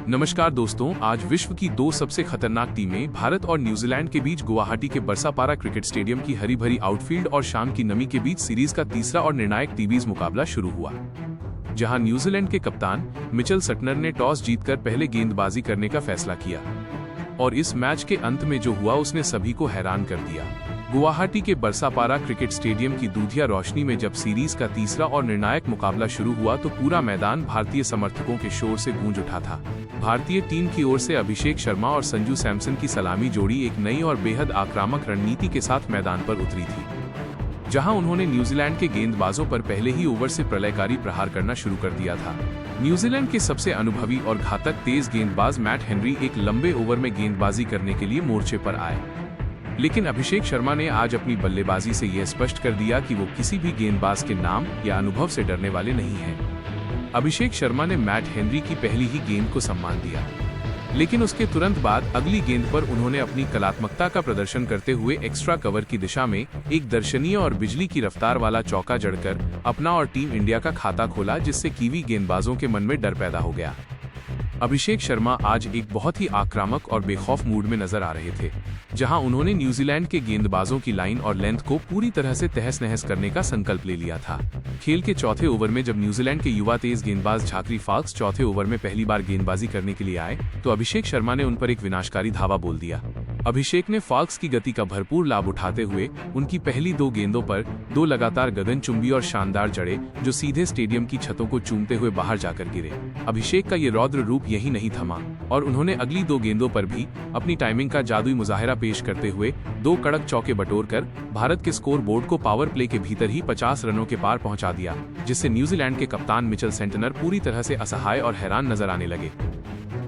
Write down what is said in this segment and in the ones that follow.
नमस्कार दोस्तों, आज विश्व की दो सबसे खतरनाक टीमें भारत और न्यूजीलैंड के बीच गुवाहाटी के बरसापारा क्रिकेट स्टेडियम की हरी भरी आउटफील्ड और शाम की नमी के बीच सीरीज का तीसरा और निर्णायक टीबीज मुकाबला शुरू हुआ, जहां न्यूजीलैंड के कप्तान मिचेल सटनर ने टॉस जीतकर पहले गेंदबाजी करने का फैसला किया और इस मैच के अंत में जो हुआ उसने सभी को हैरान कर दिया। गुवाहाटी के बरसापारा क्रिकेट स्टेडियम की दूधिया रोशनी में जब सीरीज का तीसरा और निर्णायक मुकाबला शुरू हुआ तो पूरा मैदान भारतीय समर्थकों के शोर से गूंज उठा था। भारतीय टीम की ओर से अभिषेक शर्मा और संजू सैमसन की सलामी जोड़ी एक नई और बेहद आक्रामक रणनीति के साथ मैदान पर उतरी थी, जहां उन्होंने न्यूजीलैंड के गेंदबाजों पर पहले ही ओवर से प्रलयकारी प्रहार करना शुरू कर दिया था। न्यूजीलैंड के सबसे अनुभवी और घातक तेज गेंदबाज मैट हेनरी एक लंबे ओवर में गेंदबाजी करने के लिए मोर्चे पर आए, लेकिन अभिषेक शर्मा ने आज अपनी बल्लेबाजी से यह स्पष्ट कर दिया कि वो किसी भी गेंदबाज के नाम या अनुभव से डरने वाले नहीं हैं। अभिषेक शर्मा ने मैट हेनरी की पहली ही गेंद को सम्मान दिया, लेकिन उसके तुरंत बाद अगली गेंद पर उन्होंने अपनी कलात्मकता का प्रदर्शन करते हुए एक्स्ट्रा कवर की दिशा में एक दर्शनीय और बिजली की रफ्तार वाला चौका जड़कर अपना और टीम इंडिया का खाता खोला, जिससे कीवी गेंदबाजों के मन में डर पैदा हो गया। अभिषेक शर्मा आज एक बहुत ही आक्रामक और बेखौफ मूड में नजर आ रहे थे, जहां उन्होंने न्यूजीलैंड के गेंदबाजों की लाइन और लेंथ को पूरी तरह से तहस नहस करने का संकल्प ले लिया था। खेल के चौथे ओवर में जब न्यूजीलैंड के युवा तेज गेंदबाज झाकरी फाल्क्स चौथे ओवर में पहली बार गेंदबाजी करने के लिए आए तो अभिषेक शर्मा ने उन पर एक विनाशकारी धावा बोल दिया। अभिषेक ने फाल्क्स की गति का भरपूर लाभ उठाते हुए उनकी पहली दो गेंदों पर दो लगातार गगनचुंबी और शानदार जड़े जो सीधे स्टेडियम की छतों को चूमते हुए बाहर जाकर गिरे। अभिषेक का ये रौद्र रूप यही नहीं थमा और उन्होंने अगली दो गेंदों पर भी अपनी टाइमिंग का जादुई मुजाहिरा पेश करते हुए दो कड़क चौके बटोरकर भारत के स्कोर बोर्ड को पावर प्ले के भीतर ही 50 रनों के पार पहुंचा दिया, जिससे न्यूजीलैंड के कप्तान मिचेल सेंटनर पूरी तरह से असहाय और हैरान नजर आने लगे।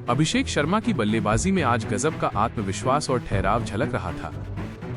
अभिषेक शर्मा की बल्लेबाजी में आज गजब का आत्मविश्वास और ठहराव झलक रहा था,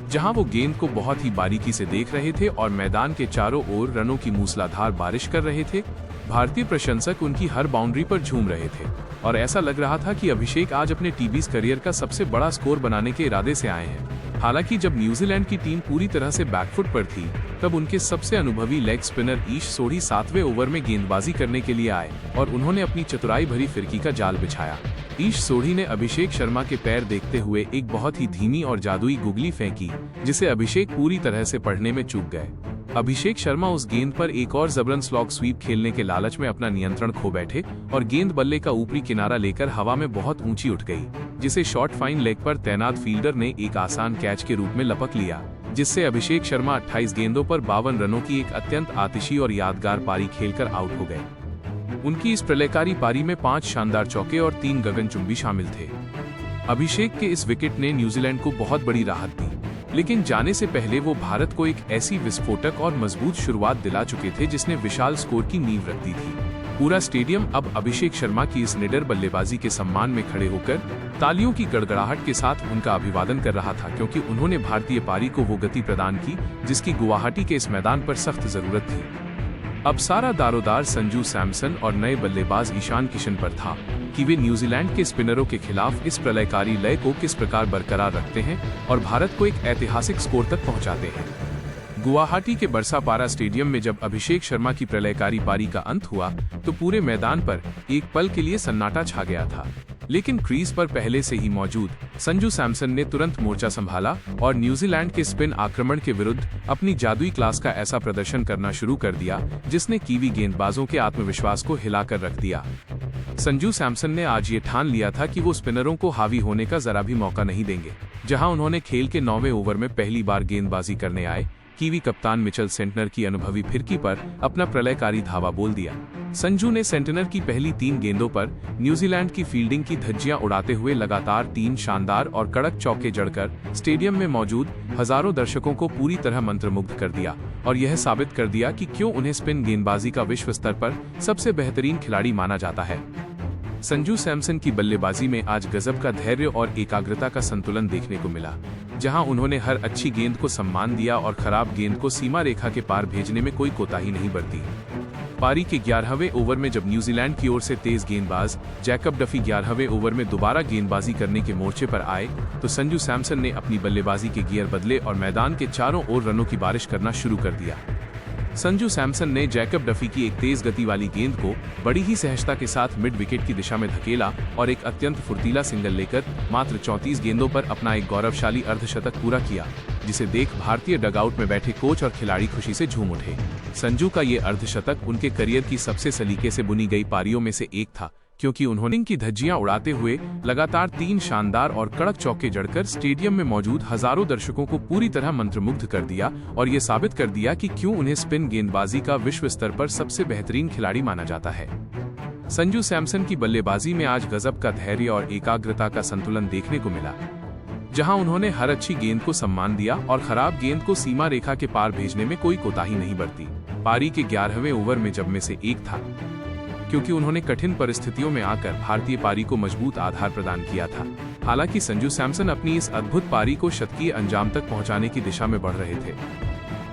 जहां वो गेंद को बहुत ही बारीकी से देख रहे थे और मैदान के चारों ओर रनों की मूसलाधार बारिश कर रहे थे। भारतीय प्रशंसक उनकी हर बाउंड्री पर झूम रहे थे और ऐसा लग रहा था कि अभिषेक आज अपने टीबीज करियर का सबसे बड़ा स्कोर बनाने के इरादे से आए हैं। हालांकि जब न्यूजीलैंड की टीम पूरी तरह से बैकफुट पर थी, तब उनके सबसे अनुभवी लेग स्पिनर ईश सोढ़ी 7वें ओवर में गेंदबाजी करने के लिए आए और उन्होंने अपनी चतुराई भरी फिरकी का जाल बिछाया। ईश सोढ़ी ने अभिषेक शर्मा के पैर देखते हुए एक बहुत ही धीमी और जादुई गुगली फेंकी, जिसे अभिषेक पूरी तरह से पढ़ने में चूक गए। अभिषेक शर्मा उस गेंद पर एक और जबरन स्लॉग स्वीप खेलने के लालच में अपना नियंत्रण खो बैठे और गेंद बल्ले का ऊपरी किनारा लेकर हवा में बहुत ऊंची उठ गई, जिसे शॉर्ट फाइन लेग पर तैनात फील्डर ने एक आसान कैच के रूप में लपक लिया, जिससे अभिषेक शर्मा 28 गेंदों पर 52 रनों की एक अत्यंत आतिशी और यादगार पारी खेलकर आउट हो गए। उनकी इस प्रलयकारी पारी में 5 शानदार चौके और 3 गगनचुंबी शामिल थे। अभिषेक के इस विकेट ने न्यूजीलैंड को बहुत बड़ी राहत दी, लेकिन जाने से पहले वो भारत को एक ऐसी विस्फोटक और मजबूत शुरुआत दिला चुके थे जिसने विशाल स्कोर की नींव रख दी थी। पूरा स्टेडियम अब अभिषेक शर्मा की इस निडर बल्लेबाजी के सम्मान में खड़े होकर तालियों की गड़गड़ाहट के साथ उनका अभिवादन कर रहा था, क्योंकि उन्होंने भारतीय पारी को वो गति प्रदान की जिसकी गुवाहाटी के इस मैदान पर सख्त जरूरत थी। अब सारा दारोदार संजू सैमसन और नए बल्लेबाज ईशान किशन पर था कि वे न्यूजीलैंड के स्पिनरों के खिलाफ इस प्रलयकारी लय को किस प्रकार बरकरार रखते हैं और भारत को एक ऐतिहासिक स्कोर तक पहुंचाते हैं। गुवाहाटी के बरसापारा स्टेडियम में जब अभिषेक शर्मा की प्रलयकारी पारी का अंत हुआ तो पूरे मैदान पर एक पल के लिए सन्नाटा छा गया था, लेकिन क्रीज पर पहले से ही मौजूद संजू सैमसन ने तुरंत मोर्चा संभाला और न्यूजीलैंड के स्पिन आक्रमण के विरुद्ध अपनी जादुई क्लास का ऐसा प्रदर्शन करना शुरू कर दिया जिसने कीवी गेंदबाजों के आत्मविश्वास को हिलाकर रख दिया। संजू सैमसन ने आज ये ठान लिया था कि वो स्पिनरों को हावी होने का जरा भी मौका नहीं देंगे, जहां उन्होंने खेल के 9वें ओवर में पहली बार गेंदबाजी करने आए कीवी कप्तान मिचेल सेंटनर की अनुभवी फिरकी पर अपना प्रलयकारी धावा बोल दिया। संजू ने सेंटनर की पहली 3 गेंदों पर न्यूजीलैंड की फील्डिंग की धज्जियां उड़ाते हुए लगातार 3 शानदार और कड़क चौके जड़कर स्टेडियम में मौजूद हजारों दर्शकों को पूरी तरह मंत्रमुग्ध कर दिया और यह साबित कर दिया कि क्यों उन्हें स्पिन गेंदबाजी का विश्व स्तर पर सबसे बेहतरीन खिलाड़ी माना जाता है। संजू सैमसन की बल्लेबाजी में आज गजब का धैर्य और एकाग्रता का संतुलन देखने को मिला, जहां उन्होंने हर अच्छी गेंद को सम्मान दिया और खराब गेंद को सीमा रेखा के पार भेजने में कोई कोताही नहीं बरती। पारी के 11वें ओवर में जब न्यूजीलैंड की ओर से तेज गेंदबाज जैकब डफी 11वें ओवर में दोबारा गेंदबाजी करने के मोर्चे पर आए तो संजू सैमसन ने अपनी बल्लेबाजी के गियर बदले और मैदान के चारों ओर रनों की बारिश करना शुरू कर दिया। संजू सैमसन ने जैकब डफी की एक तेज गति वाली गेंद को बड़ी ही सहजता के साथ मिड विकेट की दिशा में धकेला और एक अत्यंत फुर्तीला सिंगल लेकर मात्र 34 गेंदों पर अपना एक गौरवशाली अर्धशतक पूरा किया, जिसे देख भारतीय डगआउट में बैठे कोच और खिलाड़ी खुशी से झूम उठे। संजू का ये अर्धशतक उनके करियर की सबसे सलीके से बुनी गई पारियों में से एक था, क्योंकि उन्होंने की धज्जियां उड़ाते हुए लगातार 3 शानदार और कड़क चौके जड़कर स्टेडियम में मौजूद हजारों दर्शकों को पूरी तरह मंत्रमुग्ध कर दिया और ये साबित कर दिया कि क्यों उन्हें स्पिन गेंदबाजी का विश्व स्तर पर सबसे बेहतरीन खिलाड़ी माना जाता है। संजू सैमसन की बल्लेबाजी में आज गजब का धैर्य और एकाग्रता का संतुलन देखने को मिला, जहां उन्होंने हर अच्छी गेंद को सम्मान दिया और खराब गेंद को सीमा रेखा के पार भेजने में कोई कोताही नहीं बरती। पारी के 11वें ओवर में जब में से एक था, क्योंकि उन्होंने कठिन परिस्थितियों में आकर भारतीय पारी को मजबूत आधार प्रदान किया था। हालांकि संजू सैमसन अपनी इस अद्भुत पारी को शतकीय अंजाम तक पहुंचाने की दिशा में बढ़ रहे थे,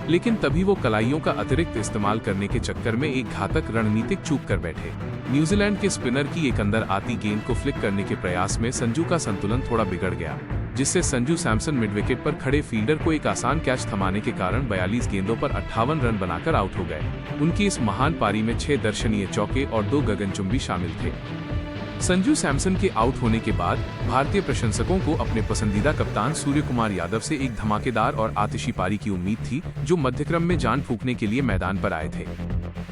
लेकिन तभी वो कलाइयों का अतिरिक्त इस्तेमाल करने के चक्कर में एक घातक रणनीतिक चूक कर बैठे। न्यूजीलैंड के स्पिनर की एक अंदर आती गेंद को फ्लिक करने के प्रयास में संजू का संतुलन थोड़ा बिगड़ गया, जिससे संजू सैमसन मिड विकेट पर खड़े फील्डर को एक आसान कैच थमाने के कारण 42 गेंदों पर 58 रन बनाकर आउट हो गए। उनकी इस महान पारी में 6 दर्शनीय चौके और 2 गगनचुंबी शामिल थे। संजू सैमसन के आउट होने के बाद भारतीय प्रशंसकों को अपने पसंदीदा कप्तान सूर्य कुमार यादव से एक धमाकेदार और आतिशी पारी की उम्मीद थी, जो मध्यक्रम में जान फूंकने के लिए मैदान पर आए थे।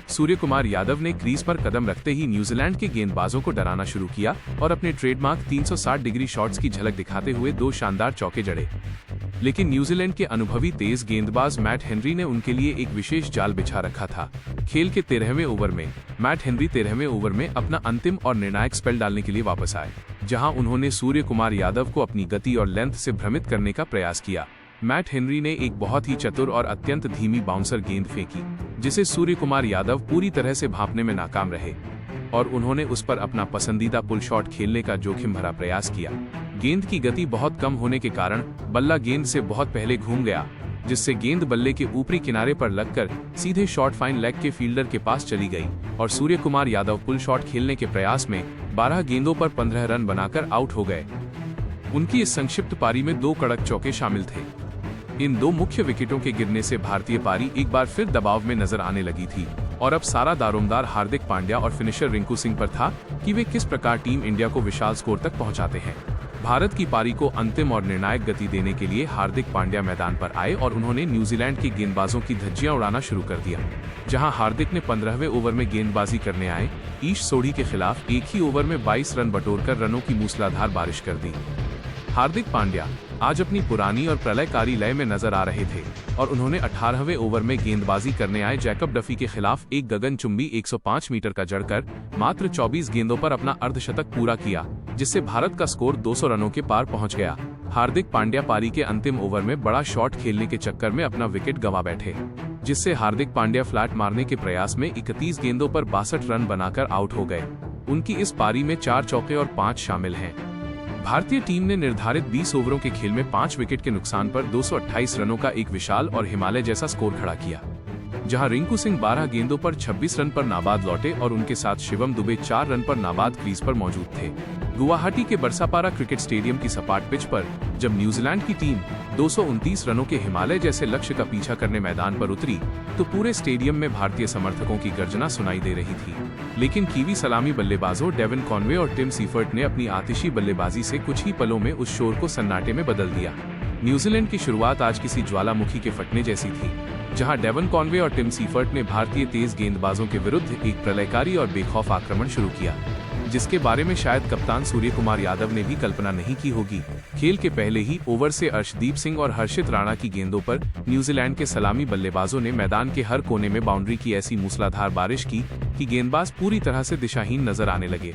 सूर्य कुमार यादव ने क्रीज पर कदम रखते ही न्यूजीलैंड के गेंदबाजों को डराना शुरू किया और अपने ट्रेडमार्क 360 डिग्री शॉट्स की झलक दिखाते हुए 2 शानदार चौके जड़े। लेकिन न्यूजीलैंड के अनुभवी तेज गेंदबाज मैट हेनरी ने उनके लिए एक विशेष जाल बिछा रखा था। खेल के 13वें ओवर में मैट हेनरी 13वें ओवर में अपना अंतिम और निर्णायक स्पेल डालने के लिए वापस आए, जहां उन्होंने सूर्य कुमार यादव को अपनी गति और लेंथ से भ्रमित करने का प्रयास किया। मैट हेनरी ने एक बहुत ही चतुर और अत्यंत धीमी बाउंसर गेंद फेंकी, जिसे सूर्य कुमार यादव पूरी तरह से भांपने में नाकाम रहे और उन्होंने उस पर अपना पसंदीदा पुल शॉट खेलने का जोखिम भरा प्रयास किया। गेंद की गति बहुत कम होने के कारण बल्ला गेंद से बहुत पहले घूम गया, जिससे गेंद बल्ले के ऊपरी किनारे पर लगकर सीधे शॉर्ट फाइन लेग के फील्डर के पास चली गई और सूर्य कुमार यादव पुल शॉट खेलने के प्रयास में 12 गेंदों पर 15 रन बनाकर आउट हो गए। उनकी इस संक्षिप्त पारी में 2 कड़क चौके शामिल थे। इन 2 मुख्य विकेटों के गिरने से भारतीय पारी एक बार फिर दबाव में नजर आने लगी थी और अब सारा दारोमदार हार्दिक पांड्या और फिनिशर रिंकू सिंह पर था कि वे किस प्रकार टीम इंडिया को विशाल स्कोर तक पहुंचाते हैं। भारत की पारी को अंतिम और निर्णायक गति देने के लिए हार्दिक पांड्या मैदान पर आए और उन्होंने न्यूजीलैंड के गेंदबाजों की धज्जियां उड़ाना शुरू कर दिया। जहां हार्दिक ने 15वें ओवर में गेंदबाजी करने आए ईश सोढ़ी के खिलाफ एक ही ओवर में 22 रन बटोरकर रनों की मूसलाधार बारिश कर दी। हार्दिक पांड्या आज अपनी पुरानी और प्रलयकारी लय में नजर आ रहे थे और उन्होंने 18वें ओवर में गेंदबाजी करने आए जैकब डफी के खिलाफ एक गगनचुंबी 105 मीटर का जड़कर मात्र 24 गेंदों पर अपना अर्धशतक पूरा किया, जिससे भारत का स्कोर 200 रनों के पार पहुंच गया। हार्दिक पांड्या पारी के अंतिम ओवर में बड़ा शॉट खेलने के चक्कर में अपना विकेट गंवा बैठे, जिससे हार्दिक पांड्या फ्लैट मारने के प्रयास में 31 गेंदों पर 62 रन बनाकर आउट हो गए। उनकी इस पारी में 4 चौके और 5 शामिल हैं। भारतीय टीम ने निर्धारित 20 ओवरों के खेल में 5 विकेट के नुकसान पर 228 रनों का एक विशाल और हिमालय जैसा स्कोर खड़ा किया, जहां रिंकू सिंह 12 गेंदों पर 26 रन पर नाबाद लौटे और उनके साथ शिवम दुबे 4 रन पर नाबाद क्रीज पर मौजूद थे। गुवाहाटी के बरसापारा क्रिकेट स्टेडियम की सपाट पिच पर जब न्यूजीलैंड की टीम 229 रनों के हिमालय जैसे लक्ष्य का पीछा करने मैदान पर उतरी, तो पूरे स्टेडियम में भारतीय समर्थकों की गर्जना सुनाई दे रही थी। लेकिन कीवी सलामी बल्लेबाजों डेविन कॉनवे और टिम सीफर्ट ने अपनी आतिशी बल्लेबाजी से कुछ ही पलों में उस शोर को सन्नाटे में बदल दिया। न्यूजीलैंड की शुरुआत आज किसी ज्वालामुखी के फटने जैसी थी, जहां डेविन कॉनवे और टिम सीफर्ट ने भारतीय तेज गेंदबाजों के विरुद्ध एक प्रलयकारी और बेखौफ आक्रमण शुरू किया, जिसके बारे में शायद कप्तान सूर्य कुमार यादव ने भी कल्पना नहीं की होगी। खेल के पहले ही ओवर से अर्शदीप सिंह और हर्षित राणा की गेंदों पर न्यूजीलैंड के सलामी बल्लेबाजों ने मैदान के हर कोने में बाउंड्री की ऐसी मूसलाधार बारिश की कि गेंदबाज पूरी तरह से दिशाहीन नजर आने लगे।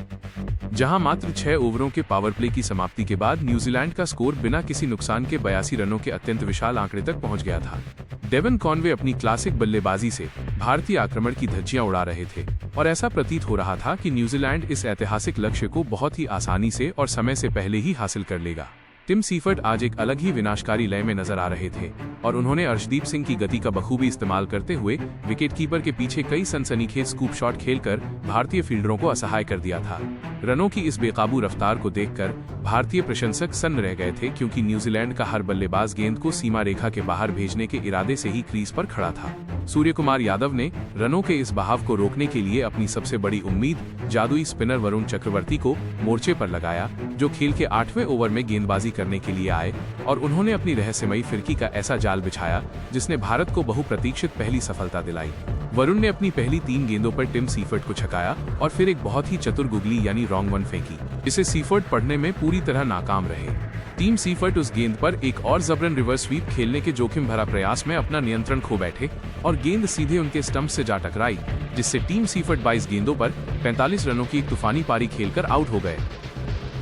जहां मात्र 6 ओवरों के पावर प्ले की समाप्ति के बाद न्यूजीलैंड का स्कोर बिना किसी नुकसान के 82 रनों के अत्यंत विशाल आंकड़े तक पहुंच गया था। डेविन कॉनवे अपनी क्लासिक बल्लेबाजी से भारतीय आक्रमण की धज्जियां उड़ा रहे थे और ऐसा प्रतीत हो रहा था कि न्यूजीलैंड इस ऐतिहासिक लक्ष्य को बहुत ही आसानी से और समय से पहले ही हासिल कर लेगा। टिम सीफर्ट आज एक अलग ही विनाशकारी लय में नजर आ रहे थे और उन्होंने अर्शदीप सिंह की गति का बखूबी इस्तेमाल करते हुए विकेटकीपर के पीछे कई सनसनीखेज स्कूप शॉट खेलकर भारतीय फील्डरों को असहाय कर दिया था। रनों की इस बेकाबू रफ्तार को देखकर भारतीय प्रशंसक सन्न रह गए थे, क्योंकि न्यूजीलैंड का हर बल्लेबाज गेंद को सीमा रेखा के बाहर भेजने के इरादे से ही क्रीज पर खड़ा था। सूर्यकुमार यादव ने रनों के इस बहाव को रोकने के लिए अपनी सबसे बड़ी उम्मीद जादुई स्पिनर वरुण चक्रवर्ती को मोर्चे पर लगाया, जो खेल के 8वें ओवर में गेंदबाजी करने के लिए आए और उन्होंने अपनी रहस्यमयी फिरकी का ऐसा जाल बिछाया जिसने भारत को बहुप्रतीक्षित पहली सफलता दिलाई। वरुण ने अपनी पहली 3 गेंदों पर टिम सीफर्ट को छकाया और फिर एक बहुत ही चतुर गुगली यानी रॉन्ग वन फेंकी। इसे सीफर्ट पढ़ने में पूरी तरह नाकाम रहे। टीम सीफर्ट उस गेंद पर एक और जबरन रिवर्स स्वीप खेलने के जोखिम भरा प्रयास में अपना नियंत्रण खो बैठे और गेंद सीधे उनके स्टंप से जा टकराई, जिससे टीम सीफर्ट 22 गेंदों पर 45 रनों की एक तूफानी पारी खेलकर आउट हो गए।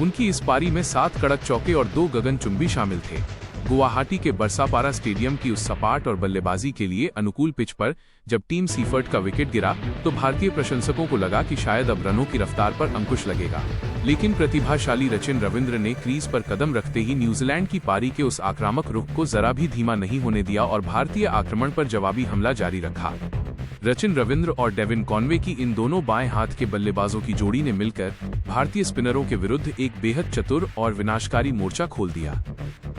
उनकी इस पारी में 7 कड़क चौके और 2 गगनचुंबी शामिल थे। गुवाहाटी के बरसापारा स्टेडियम की उस सपाट और बल्लेबाजी के लिए अनुकूल पिच पर जब टीम सीफर्ट का विकेट गिरा तो भारतीय प्रशंसकों को लगा कि शायद अब रनों की रफ्तार पर अंकुश लगेगा, लेकिन प्रतिभाशाली रचिन रविंद्र ने क्रीज पर कदम रखते ही न्यूजीलैंड की पारी के उस आक्रामक रुख को जरा भी धीमा नहीं होने दिया और भारतीय आक्रमण पर जवाबी हमला जारी रखा। रचिन रविंद्र और डेविन कॉनवे की इन दोनों बाएं हाथ के बल्लेबाजों की जोड़ी ने मिलकर भारतीय स्पिनरों के विरुद्ध एक बेहद चतुर और विनाशकारी मोर्चा खोल दिया,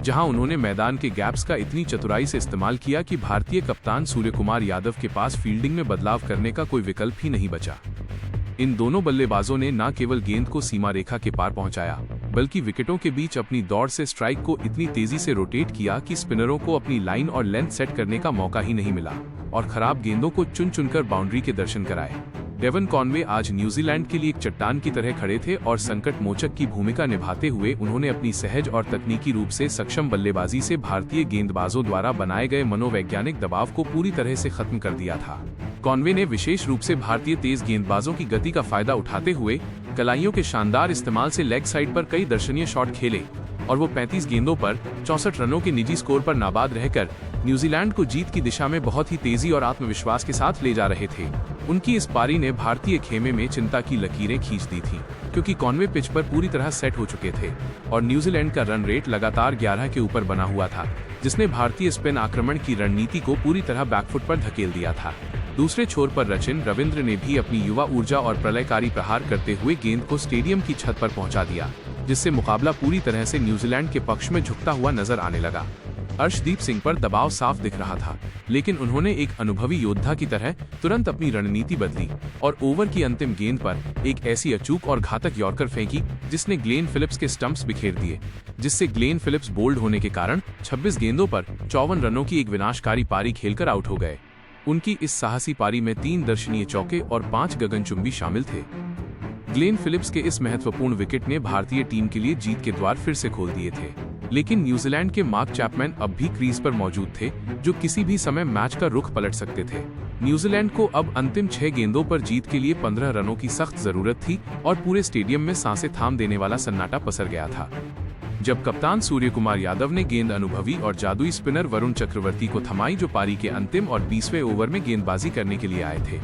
जहां उन्होंने मैदान के गैप्स का इतनी चतुराई से इस्तेमाल किया कि भारतीय कप्तान सूर्यकुमार यादव के पास फील्डिंग में बदलाव करने का कोई विकल्प ही नहीं बचा। इन दोनों बल्लेबाजों ने न केवल गेंद को सीमा रेखा के पार पहुंचाया, बल्कि विकेटों के बीच अपनी दौड़ से स्ट्राइक को इतनी तेजी से रोटेट किया कि स्पिनरों को अपनी लाइन और लेंथ सेट करने का मौका ही नहीं मिला और खराब गेंदों को चुन चुनकर बाउंड्री के दर्शन कराए। डेवन कॉनवे आज न्यूजीलैंड के लिए एक चट्टान की तरह खड़े थे और संकट मोचक की भूमिका निभाते हुए उन्होंने अपनी सहज और तकनीकी रूप से सक्षम बल्लेबाजी से भारतीय गेंदबाजों द्वारा बनाए गए मनोवैज्ञानिक दबाव को पूरी तरह से खत्म कर दिया था। कॉनवे ने विशेष रूप से भारतीय तेज गेंदबाजों की गति का फायदा उठाते हुए कलाइयों के शानदार इस्तेमाल से लेग साइड पर कई दर्शनीय शॉट खेले और वो 35 गेंदों पर 64 रनों के निजी स्कोर पर नाबाद रहकर न्यूजीलैंड को जीत की दिशा में बहुत ही तेजी और आत्मविश्वास के साथ ले जा रहे थे। उनकी इस पारी ने भारतीय खेमे में चिंता की लकीरें खींच दी थी, क्योंकि कॉनवे पिच पर पूरी तरह सेट हो चुके थे और न्यूजीलैंड का रन रेट लगातार 11 के ऊपर बना हुआ था, जिसने भारतीय स्पिन आक्रमण की रणनीति को पूरी तरह बैकफुट पर धकेल दिया था। दूसरे छोर पर रचिन रविंद्र ने भी अपनी युवा ऊर्जा और प्रलयकारी प्रहार करते हुए गेंद को स्टेडियम की छत पर पहुंचा दिया, जिससे मुकाबला पूरी तरह से न्यूजीलैंड के पक्ष में झुकता हुआ नजर आने लगा। अर्शदीप सिंह पर दबाव साफ दिख रहा था, लेकिन उन्होंने एक अनुभवी योद्धा की तरह तुरंत अपनी रणनीति बदली और ओवर की अंतिम गेंद पर एक ऐसी अचूक और घातक यॉर्कर फेंकी जिसने ग्लेन फिलिप्स के स्टंप्स बिखेर दिए, जिससे ग्लेन फिलिप्स बोल्ड होने के कारण 26 गेंदों पर 54 रनों की एक विनाशकारी पारी खेलकर आउट हो गए। उनकी इस साहसी पारी में 3 दर्शनीय चौके और 5 गगनचुंबी शामिल थे। ग्लेन फिलिप्स के इस महत्वपूर्ण विकेट ने भारतीय टीम के लिए जीत के द्वार फिर से खोल दिए थे, लेकिन न्यूजीलैंड के मार्क चैपमैन अब भी क्रीज पर मौजूद थे, जो किसी भी समय मैच का रुख पलट सकते थे। न्यूजीलैंड को अब अंतिम 6 गेंदों पर जीत के लिए 15 रनों की सख्त जरूरत थी और पूरे स्टेडियम में सांसें थाम देने वाला सन्नाटा पसर गया था। जब कप्तान सूर्यकुमार यादव ने गेंद अनुभवी और जादुई स्पिनर वरुण चक्रवर्ती को थमाई, जो पारी के अंतिम और 20वें ओवर में गेंदबाजी करने के लिए आए थे।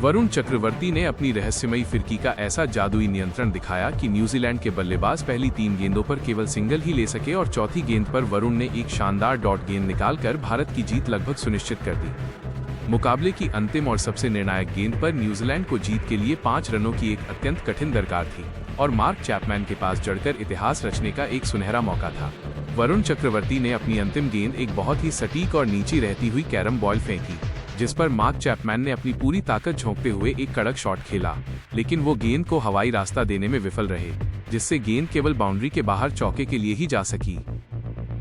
वरुण चक्रवर्ती ने अपनी रहस्यमयी फिरकी का ऐसा जादुई नियंत्रण दिखाया कि न्यूजीलैंड के बल्लेबाज पहली 3 गेंदों पर केवल सिंगल ही ले सके और चौथी गेंद पर वरुण ने एक शानदार डॉट गेंद निकालकर भारत की जीत लगभग सुनिश्चित कर दी। मुकाबले की अंतिम और सबसे निर्णायक गेंद पर न्यूजीलैंड को जीत के लिए 5 रनों की एक अत्यंत कठिन दरकार थी और मार्क चैपमैन के पास जड़कर इतिहास रचने का एक सुनहरा मौका था। वरुण चक्रवर्ती ने अपनी अंतिम गेंद एक बहुत ही सटीक और नीची रहती हुई कैरम बॉल फेंकी, जिस पर मार्क चैपमैन ने अपनी पूरी ताकत झोंकते हुए एक कड़क शॉट खेला, लेकिन वो गेंद को हवाई रास्ता देने में विफल रहे, जिससे गेंद केवल बाउंड्री के बाहर चौके के लिए ही जा सकी।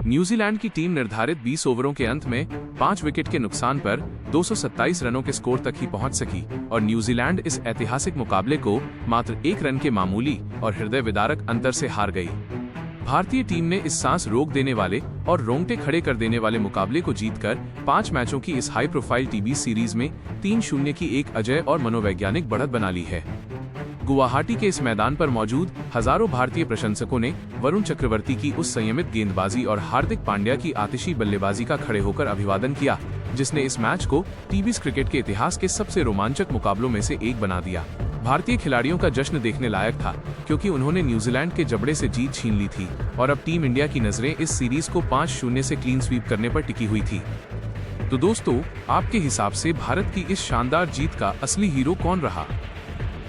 न्यूजीलैंड की टीम निर्धारित 20 ओवरों के अंत में 5 विकेट के नुकसान पर 227 रनों के स्कोर तक ही पहुंच सकी और न्यूजीलैंड इस ऐतिहासिक मुकाबले को मात्र 1 रन के मामूली और हृदय विदारक अंतर से हार गई। भारतीय टीम ने इस सांस रोक देने वाले और रोंगटे खड़े कर देने वाले मुकाबले को जीतकर 5 मैचों की इस हाई प्रोफाइल टीबी सीरीज में 3-0 की एक अजय और मनोवैज्ञानिक बढ़त बना ली है। गुवाहाटी के इस मैदान पर मौजूद हजारों भारतीय प्रशंसकों ने वरुण चक्रवर्ती की उस संयमित गेंदबाजी और हार्दिक पांड्या की आतिशी बल्लेबाजी का खड़े होकर अभिवादन किया, जिसने इस मैच को टीबी क्रिकेट के इतिहास के सबसे रोमांचक मुकाबलों में से एक बना दिया। भारतीय खिलाड़ियों का जश्न देखने लायक था, क्योंकि उन्होंने न्यूजीलैंड के जबड़े से जीत छीन ली थी और अब टीम इंडिया की नजरें इस सीरीज को 5-0 से क्लीन स्वीप करने पर टिकी हुई थी। तो दोस्तों, आपके हिसाब से भारत की इस शानदार जीत का असली हीरो कौन रहा?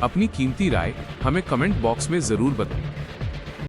अपनी कीमती राय हमें कमेंट बॉक्स में जरूर बताएं।